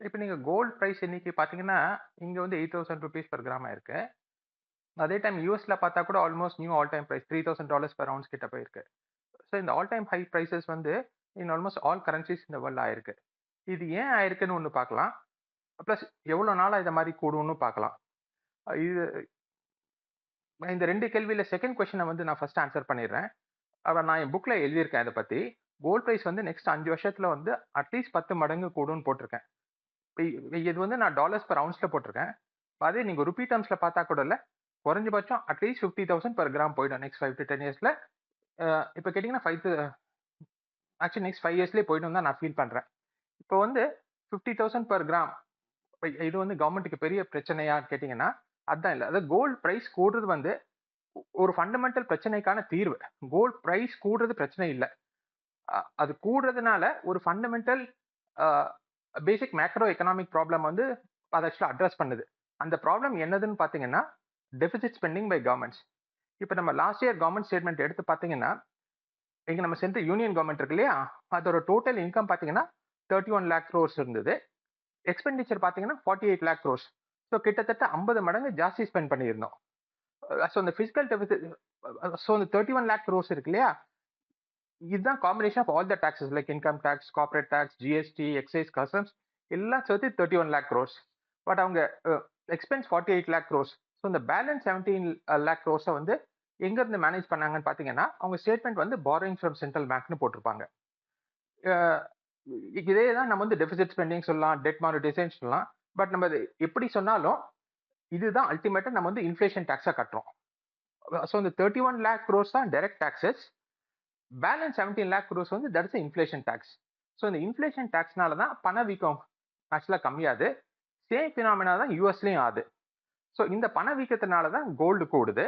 இப்ப நீங்க gold price இன்னைக்கு பார்த்தீங்கன்னா, இங்க வந்து ₹8,000 பெர் கிராம் ஆயிருக்கு. அதே டைம் யுஎஸ்ல பார்த்தா கூட almost new all time price $3,000 per ounce கிட்ட போயிருக்கு. ஸோ இந்த ஆல் டைம் ஹை பிரைஸஸ் வந்து இன் ஆல்மோஸ்ட் ஆல் கரன்சிஸ் இந்த வேர்ல்ட்ல ஆயிருக்கு. இது ஏன் ஆயிருக்குன்னு ஒண்ணு பார்க்கலாம். பிளஸ் எவ்வளோ நாளா இத மாரி கூடும்னு பார்க்கலாம். இது இந்த 2 கேள்வியில செகண்ட் கொஸ்டின வந்து நான் ஃபர்ஸ்ட் ஆன்சர் பண்ணிடுறேன். நான் என் புக்ல எழுதியிருக்கேன் இத பத்தி. கோல்ட் பிரைஸ் வந்து நெக்ஸ்ட் 5 வருஷத்துல வந்து அட்லீஸ்ட் 10 மடங்கு கூடும்னு போட்டிருக்கேன். இது வந்து நான் டாலர்ஸ் பெர் அவுன்ஸ்ல போட்டிருக்கேன். அதே நீங்க ரூபி டெர்ம்ஸ்ல பார்த்தா கூட இல்ல, குறைஞ்சபட்சம் அட்லீஸ்ட் 50,000 பெர் கிராம் போயிடும் நெக்ஸ்ட் 5 to 10 இயர்ஸ்ல. இப்ப கேட்டீங்கன்னா ஆக்சுவலி நெக்ஸ்ட் 5 இயர்ஸ்லயே போயிடும் தான் நான் ஃபீல் பண்றேன். இப்போ வந்து 50,000 பெர் கிராம் இது வந்து கவர்மெண்ட்டுக்கு பெரிய பிரச்சனையான்னு கேட்டீங்கன்னா, அதான் இல்ல. அதாவது கோல்ட் பிரைஸ் கூடுறது வந்து ஒரு ஃபண்டமெண்டல் பிரச்சனைக்கான தீர்வு. கோல்ட் பிரைஸ் கூடுறது பிரச்சனை இல்ல. அது கூடுறதுனால ஒரு ஃபண்டமெண்டல் அ பேசிக் மேக்ரோ எக்கனாமிக் ப்ராப்ளம் வந்து அத ஆக்சுவலா அட்ரஸ் பண்ணுது. அந்த ப்ராப்ளம் என்னதுன்னு பார்த்தீங்கன்னா, டெபிசிட் ஸ்பெண்டிங் பை கவர்மெண்ட்ஸ். இப்ப நம்ம லாஸ்ட் இயர் கவர்மெண்ட் ஸ்டேட்மெண்ட் எடுத்து பார்த்தீங்கன்னா, இங்க நம்ம சென்ட்ரல் யூனியன் கவர்மெண்ட் இருக்கு இல்லையா? அதோட டோட்டல் இன்கம் பார்த்தீங்கன்னா 31 லேக் குரோர்ஸ் இருந்தது. எக்ஸ்பெண்டிச்சர் பார்த்தீங்கன்னா 48 லேக் குரோர்ஸ். ஸோ கிட்டத்தட்ட 50 மடங்கு ஜாஸ்தி ஸ்பெண்ட் பண்ணியிருந்தோம். ஸோ இந்த பிசிக்கல் டெபிசிட் ஸோ இந்த 31 லேக் குரோர்ஸ் இருக்கு இல்லையா? இதுதான் combination of all the taxes like income tax, corporate tax, GST, excise, customs எல்லாம் சேர்த்து 31 லேக் குரோர்ஸ். பட் அவங்க எக்ஸ்பென்ஸ் 48 லேக் குரோர்ஸ். ஸோ இந்த பேலன்ஸ் 17 லேக் குரோர்ஸை வந்து எங்க இருந்து மேனேஜ் பண்ணாங்கன்னு பார்த்தீங்கன்னா, அவங்க ஸ்டேட்மெண்ட் வந்து பாரோயிங் ஃப்ரம் சென்ட்ரல் பேங்க்னு போட்டிருப்பாங்க. இதே தான் நம்ம வந்து டெபிசிட் ஸ்பெண்டிங் சொல்லலாம், டெட் மானிட்டைசேஷன் சொல்லலாம். பட் நம்ம இது எப்படி சொன்னாலும் இதுதான் அல்டிமேட்டா நம்ம வந்து இன்ஃப்ளேஷன் டாக்ஸா கட்டுறோம். ஸோ இந்த 31 லேக் குரோர்ஸ் தான் direct taxes. Balance 17 lakh crores வந்து that is inflation tax. So இந்த இன்ஃப்ளேஷன் டாக்ஸ்னால தான் பணவீக்கம் ஆக்சுவலா கம்மியாகுது. சேம் பினாமினா தான் யூஎஸ்லயும் ஆகுது. ஸோ இந்த பணவீக்கத்தினால தான் கோல்டு கூடுது.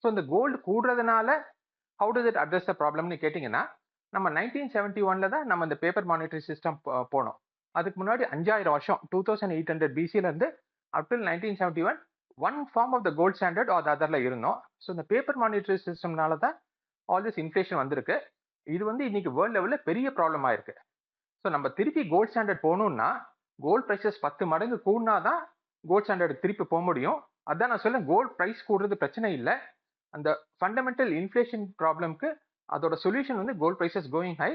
ஸோ இந்த கோல்டு கூடுறதுனால how does it address the ப்ராப்ளம்னு கேட்டிங்கன்னா, நம்ம 1971ல தான் நம்ம இந்த பேப்பர் மானிட்டரி சிஸ்டம் போனோம். அதுக்கு முன்னாடி 5000 வருஷம் 2800 பிசில இருந்து up till 1971 one form of the gold standard or அதர்ல இருந்தோம். ஸோ இந்த பேப்பர் மானிட்டரி சிஸ்டம்னால தான் ஆல் திஸ் இன்ஃப்ளேஷன் வந்திருக்கு. இது வந்து இன்னைக்கு வேர்ல்ட் லெவல்ல பெரிய ப்ராப்ளம் ஆயிருக்கு. ஸோ நம்ம திருப்பி கோல்ட் ஸ்டாண்டர்ட் போகணும்னா கோல்ட் பிரைசஸ் 10 மடங்கு கூடினா தான் கோல்ட் ஸ்டாண்டர்ட் திருப்பி போக முடியும். அதான் நான் சொல்ல கோல்ட் பிரைஸ் கூடுறது பிரச்சனை இல்லை. அந்த ஃபண்டமெண்டல் இன்ஃப்ளேஷன் ப்ராப்ளம்க்கு அதோட சொல்யூஷன் வந்து கோல்ட் பிரைசஸ் கோயிங் ஹை.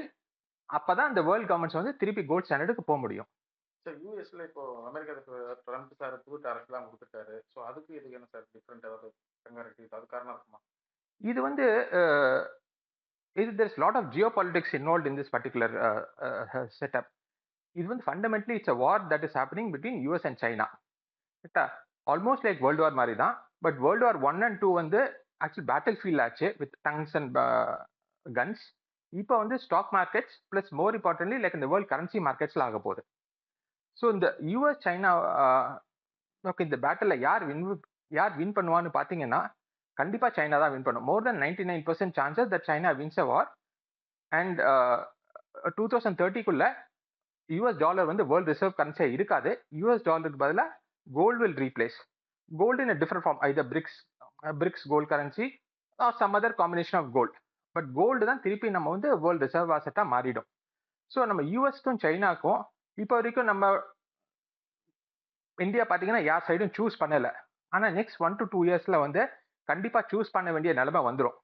அப்பதான் அந்த வேர்ல்ட் கவர்மெண்ட்ஸ் வந்து திருப்பி கோல்ட் ஸ்டாண்டர்டுக்கு போக முடியும். சார் யூஎஸ்ல இப்போ அமெரிக்கா ட்ரம்ப் சார் புது டாரிஃப்லாம் கொடுத்துட்டாரு. ஸோ அதுக்கு இதுக்கு என்ன சார் டிஃப்ரெண்ட் ஏதாவது கங்காரிட்டி அது காரணம் இருக்குமா? இது வந்து there's lot of geopolitics involved in this particular setup. இது வந்து fundamentally it's a war that is happening between US and China. கரெக்டா? ஆல்மோஸ்ட் லைக் வேர்ல்டு வார் மாதிரி தான். பட் வேர்ல்டு வார் 1 அண்ட் 2 வந்து ஆக்சுவலி பேட்டில் ஃபீல்ட் ஆச்சு with tanks and guns. இப்போ வந்து stock markets plus more importantly like இந்த world currency மார்க்கெட்ஸ்ல ஆக போகுது. ஸோ இந்த யூஎஸ் சைனா ஓகே இந்த பேட்டில் யார் வின் பண்ணுவான்னு பார்த்தீங்கன்னா, கண்டிப்பா சைனா தான் வின் பண்ணும். More than 99% chances that China wins a war. And 2030க்குள்ள யூஎஸ் டாலர் வந்து வேர்ல்ட் ரிசர்வ் கரன்சியா இருக்காது. யூஎஸ் டாலருக்கு பதிலாக gold will replace gold in different form either BRICS gold currency or some other combination of gold. But gold தான் திருப்பி நம்ம வந்து வேர்ல்டு ரிசர்வ் அசெட்டா மாறிடும். ஸோ நம்ம யூஎஸ்க்கும் சைனாக்கும் இப்போ வரைக்கும் நம்ம இந்தியா பார்த்தீங்கன்னா யார் சைடும் சூஸ் பண்ணல. ஆனால் நெக்ஸ்ட் 1 to 2 இயர்ஸ்ல வந்து கண்டிப்பா சூஸ் பண்ண வேண்டிய நிலைமை வந்துடும்.